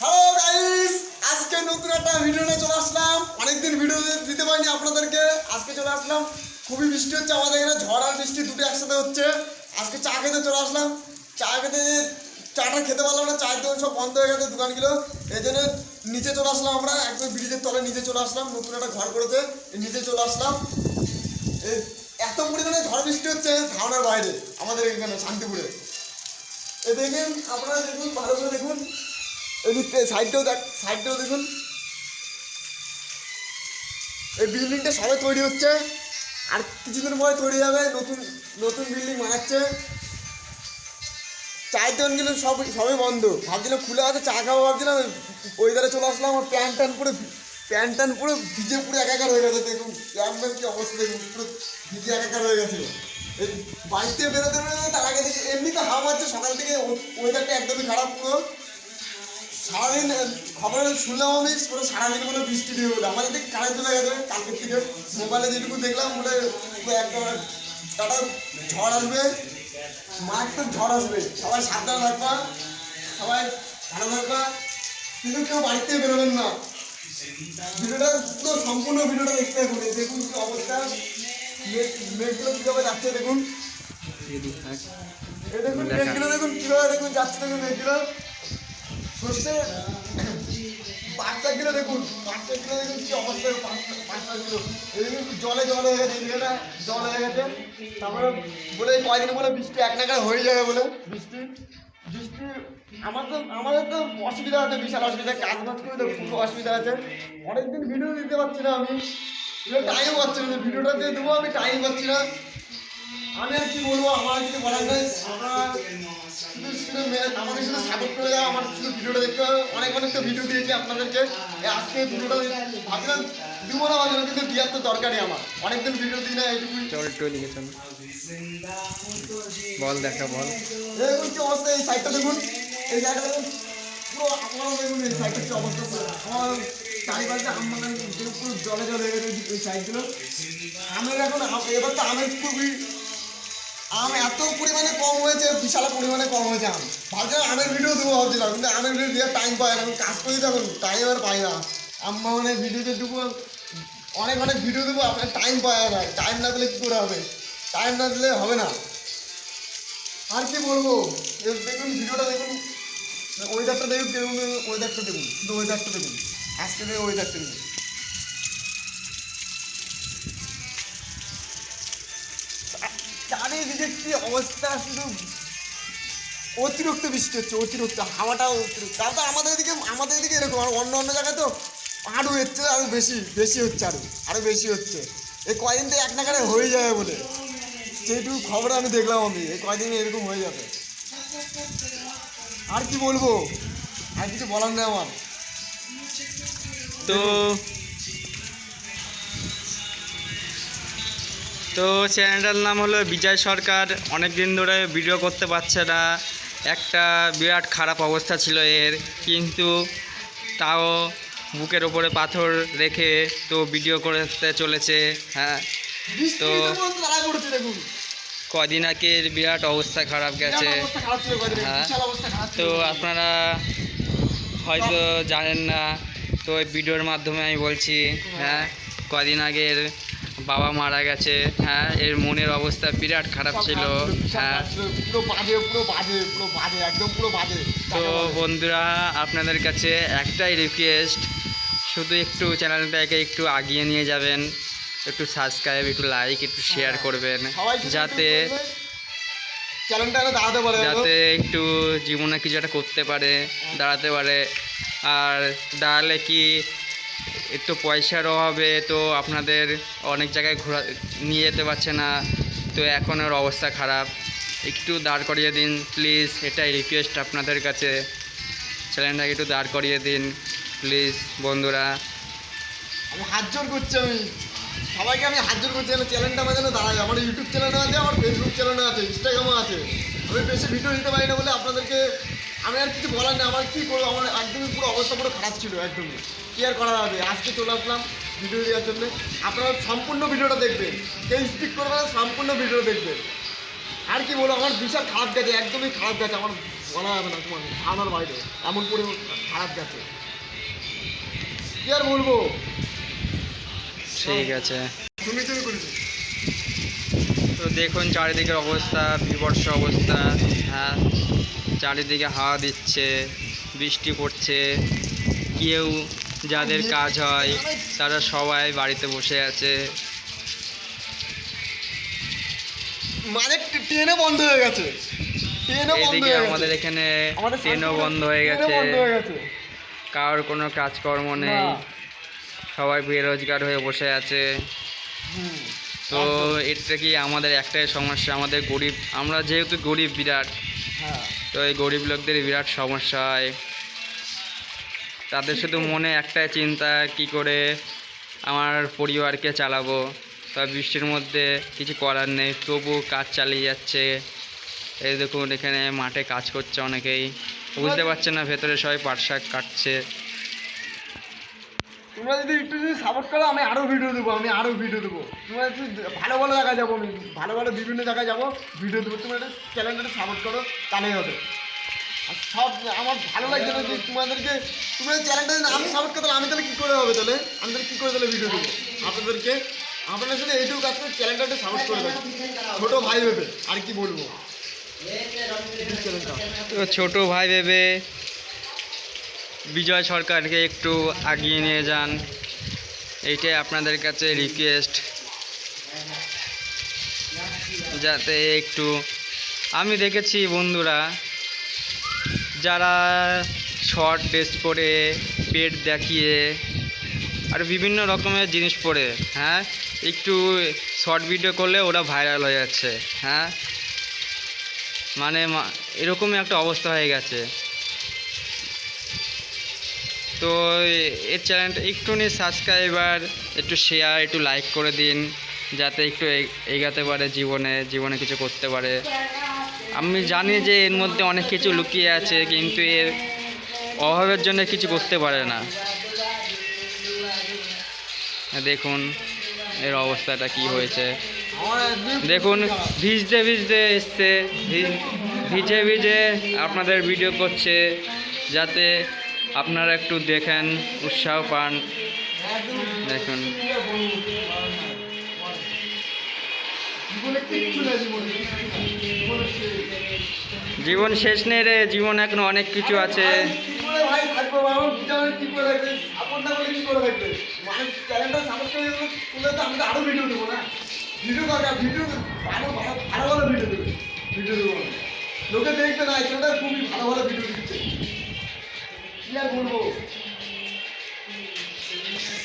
Hello guys, আজকে নতুন একটা ভিডিও নিয়ে চলে আসলাম। অনেকদিন ভিডিও দিতে পারিনি আপনাদেরকে, আজকে চলে আসলাম। খুবই বৃষ্টি হচ্ছে আমাদের এখানে, ঝড় আর বৃষ্টি দুটো একসাথে হচ্ছে। আজকে চা খেতে চলে আসলাম। চাটা খেতে পারলাম না, চায়ের দোকান সব বন্ধ হয়ে গেছে দোকানগুলো। এই জন্য নিচে চলে আসলাম, আমরা একদম ব্রিজের তলে নিচে চলে আসলাম। নতুন একটা ঘর করেছে, নিচে চলে আসলাম। এত পরিমাণে ঝড় বৃষ্টি হচ্ছে ধারণার বাইরে আমাদের এখানে শান্তিপুরে। এ দেখেন, আপনারা দেখুন, ভালো করে দেখুন। এদিকে সাইডটাও দেখুন। এই বিল্ডিংটা সবে তৈরি হচ্ছে, আর কিছুদিন পরে তৈরি যাবে। নতুন নতুন বিল্ডিং বানাচ্ছে। চায়ের দোকানগুলো সবই বন্ধ। ভাবছিলাম খুলে আছে, চা খাবো ভাবছিলাম, ওই ধারে চলে আসলাম। আমার প্যান্ট ট্যান পুরো ভিজে পুরো একাকার হয়ে গেছে। দেখুন প্যান্টের কি অবস্থা, দেখুন পুরো ভিজে একাকার হয়ে গেছে। এই বাড়িতে বেরোতে তার আগে দেখি এমনি তো হাওয়া আছে সকাল থেকে, ওয়েদারটা একদমই খারাপ। পুরো সারাদিন খবরে শুনলাম আমি, পুরো সারাদিন বলে বৃষ্টি দিয়ে বলে আমাদের দিকে কারেন্ট চলে গেছে কালকের থেকে। মোবাইলে যেটুকু দেখলাম বলে একদম একটা ঝড় আসবে, মারাত্মক ঝড় আসবে। সবাই সাবধান থাকবা, সবাই ভালো থাকবা, কিন্তু কেউ বাড়ি থেকে বেরোবেন না। ভিডিওটা তো সম্পূর্ণ ভিডিওটা দেখতে হবে। দেখুন কি অবস্থা, মেঘগুলো কীভাবে যাচ্ছে দেখুন। এই দেখুন মেঘগুলো, দেখুন কীভাবে দেখুন যাচ্ছে, দেখুন মেঘগুলো। সর্ষে বাচ্চাগুলো দেখুন, কি অবস্থা। বাচ্চাগুলো এই দেখুন জলে হয়ে গেছে, এদিকে জল হয়ে গেছে। তারপরে বলে কয়দিন বলে বৃষ্টি এক নাগাড় হয়ে যাবে বলে বৃষ্টি। আমাদের তো অসুবিধা আছে, বিশাল অসুবিধা। কাজ করে তো খুব অসুবিধা আছে। অনেকদিন ভিডিও দিতে পারছি না আমি, টাইম পাচ্ছি না। ভিডিওটা দিয়ে দেবো, আমি টাইম পাচ্ছি না। আমি আর কি বলবো, আমার কিছু বলার নেই। আমাদের শুধু সাপোর্ট করে যাও, আমার শুধু ভিডিওটা দেখতে হবে। অনেক তো ভিডিও দিয়েছি আপনাদেরকে। আজকে ভিডিওটা ভাবছিলাম দিব না ভাবছিলাম, কিন্তু দেওয়ার তো দরকারই আমার। অনেকদিন ভিডিও দিই না, এইটুকুই। বল দেখা বল। দেখুন কি অবস্থা, এই সাইডটা দেখুন, এই জায়গাটা দেখুন পুরো। আপনারাও দেখুন এই সাইডটার কি অবস্থা। আমার চারিপাশে আম বাগান পুরো জলে হয়ে গেছে এই সাইডগুলো। আমের এখন এবার তো আমের খুবই আম এত পরিমাণে কম হয়েছে, বিশাল পরিমাণে কম হয়েছে আম। ভাবছিলাম আমের ভিডিও দেবো ভাবছিলাম, কিন্তু আমের ভিডিও দেওয়ার টাইম পাই না। কাজ করি তখন টাইম আর পাই না। আম বাগানের ভিডিওতে দেবো, অনেক ভিডিও দেবো, আপনার টাইম পাওয়া না। টাইম না দিলে কী করে হবে, টাইম না দিলে হবে না। আর কি বলবো, দেখুন ভিডিওটা দেখুন, ওয়েদারটা দেখুন, ওয়েদারটা দেখুন, শুধু ওয়েদারটা দেখুন। আজকে ওয়েদারটা দেখুন, চারিদিকে কি অবস্থা। শুধু অতিরিক্ত বৃষ্টি হচ্ছে, অতিরিক্ত হাওয়াটাও অতিরিক্ত। তাও তো আমাদের এদিকে এরকম, আর অন্য জায়গায় তো আরও হচ্ছে, আরও বেশি হচ্ছে, আরও বেশি হচ্ছে। এই কয়দিন তো এক নাগারে হয়ে যাবে বলে সেইটুকু খবর আমি দেখলাম। এই কয়দিন এরকম হয়ে যাবে। আর কি বলবো, আর কিছু বলার নেই আমার। তো চ্যানেলটার নাম হলো বিজয় সরকার। অনেক দিন ধরে ভিডিও করতে পারছে না, একটা বিরাট খারাপ অবস্থা ছিল এর, কিন্তু তাও বুকের ওপরে পাথর রেখে তো ভিডিও করতে চলেছে। হ্যাঁ, তো কদিন আগে বিরাট অবস্থা খারাপ গেছে। হ্যাঁ, তো আপনারা হয়তো জানেন না, তো এই ভিডিওর মাধ্যমে আমি বলছি। হ্যাঁ, কদিন আগের বাবা মারা গেছে। হ্যাঁ, এর মনের অবস্থা বিরাট খারাপ ছিল। হ্যাঁ, তো বন্ধুরা, আপনাদের কাছে একটাই রিকোয়েস্ট, শুধু একটু চ্যানেলটাকে একটু আগিয়ে নিয়ে যাবেন, একটু সাবস্ক্রাইব, একটু লাইক, একটু শেয়ার করবেন, যাতে একটু জীবনে কিছু একটা করতে পারে, দাঁড়াতে পারে। আর দাঁড়ালে কি একটু পয়সার অভাবে তো আপনাদের অনেক জায়গায় নিয়ে যেতে পারছে না, তো এখন ওর অবস্থা খারাপ। একটু দাঁড় করিয়ে দিন প্লিজ, এটাই রিকোয়েস্ট আপনাদের কাছে। চ্যানেলটাকে একটু দাঁড় করিয়ে দিন প্লিজ বন্ধুরা। আমি হাত জোর করছি, সবাইকে আমি হাত জোর করছি, চ্যানেলটা আমার জন্য দাঁড়ায়। আমার ইউটিউব চ্যানেলও আছে, আমার ফেসবুক চ্যানেলও আছে, ইনস্টাগ্রামও আছে। আমি বেশি ভিডিও দিতে পারি না বলে আপনাদেরকে আমি আর কিছু বলার নেই। আমার কী করবো, আমার একদমই পুরো অবস্থা পুরো খারাপ ছিল, একদমই। কি আর করা হবে, আজকে চলে আসলাম ভিডিও দেওয়ার জন্য। আপনারা সম্পূর্ণ ভিডিওটা দেখবেন, কেউ স্কিপ করবে না, সম্পূর্ণ ভিডিও দেখবেন। আর কি বলবো, আমার বিশাল খারাপ গেছে, একদমই খারাপ গেছে আমার। বলা যাবে না তোমার ধারণার বাইরে, এমন করে খারাপ গেছে, কি আর বলবো। ঠিক আছে, তুমি করেছো। তো দেখুন চারিদিকের অবস্থা, বিভৎস অবস্থা। হ্যাঁ, চারিদিকে হাওয়া দিচ্ছে, বৃষ্টি পড়ছে, কেউ যাদের কাজ হয় তারা সবাই বাড়িতে বসে আছে। মানে ট্রেনও বন্ধ হয়ে গেছে, ট্রেনও বন্ধ এইদিকে হয়ে গেছে, আমাদের এখানে আমাদের ট্রেনও বন্ধ হয়ে ট্রেনও গেছে, বন্ধ হয়ে গেছে। কারোর কোনো কাজকর্ম নেই, না। সবাই বেরোজগার হয়ে বসে আছে। হুম। তো এটা কি আমাদের একটাই সমস্যা, আমাদের গরিব, আমরা যেহেতু গরিব বিরাট, হ্যাঁ, তো এই গরিব লোকদের বিরাট সমস্যা হয়। তাদের শুধু মনে একটাই চিন্তা, কি করে আমার পরিবারকে চালাবো। তবে বৃষ্টির মধ্যে কিছু করার নেই, তবু কাজ চালিয়ে যাচ্ছে। এই দেখুন এখানে মাঠে কাজ করছে অনেকেই, বুঝতে পারছে না ভেতরে সবাই পাট শাক কাটছে। তোমরা যদি একটু যদি সাপোর্ট করো, আমি আরও ভিডিও দেবো, তোমরা একটু ভালো ভালো জায়গায় যাবো, আমি ভালো ভালো বিভিন্ন জায়গায় যাবো, ভিডিও দেবো। তোমরা একটা চ্যানেলটাকে সাপোর্ট করো, তাহলেই হবে। আর সব আমার ভালো লাগছে না যে তোমাদেরকে, তোমরা চ্যানেলটা যদি আমি সাপোর্ট করতে, আমি তাহলে কী করে হবে, তাহলে আমি তাহলে কী করে তাহলে ভিডিও দেবো আপনাদেরকে। আপনাদের সাথে এইটুকু কাজ করে চ্যানেলটা একটু সাপোর্ট করে দেবো, ছোটো ভাই ভেবে, আর কি বলবো। চ্যানেলটা তো ছোট ভাই ভেবে বিজয় সরকারকে একটু আগিয়ে নিয়ে যান, এইটাই আপনাদের কাছে রিকোয়েস্ট। যাতে একটু, আমি দেখেছি বন্ধুরা যারা শর্ট ড্রেস পরে, পেট দেখিয়ে আর বিভিন্ন রকমের জিনিস পরে, হ্যাঁ, একটু শর্ট ভিডিও করলে ওরা ভাইরাল হয়ে যাচ্ছে। হ্যাঁ, মানে এরকমই একটা অবস্থা হয়ে গেছে। তো এর চ্যানেলটা একটু নিয়ে সাবস্ক্রাইবার, একটু শেয়ার, একটু লাইক করে দিন, যাতে একটু এগাতে পারে জীবনে কিছু করতে পারে। আমি জানি যে এর মধ্যে অনেক কিছু লুকিয়ে আছে, কিন্তু এর অভাবের জন্য কিছু করতে পারে না। দেখুন এর অবস্থাটা কি হয়েছে, দেখুন ভিজতে ভিজতে এসছে, ভিজে ভিজে আপনাদের ভিডিও করছে, যাতে আপনারা একটু দেখেন, উৎসাহ পান। দেখুন জীবন শেষ নেই রে, জীবন এখন অনেক কিছু আছে। ভাই থাকবো, আমার কি করে রাখবে, সাপোর্ট না করলে কি করে রাখবে। মানে চ্যানেলটা সাপোর্ট করে তুলে তো আমি তো আরো ভিডিও দেবো না, ভিডিও দরকার, ভিডিও ভালো ভালো ভালো ভালো ভিডিও দেবে, ভিডিও দেবো আমি। লোকে দেখবে না, চ্যানেলটা খুবই ভালো ভালো ভিডিও দিচ্ছে, কি আর বলবো।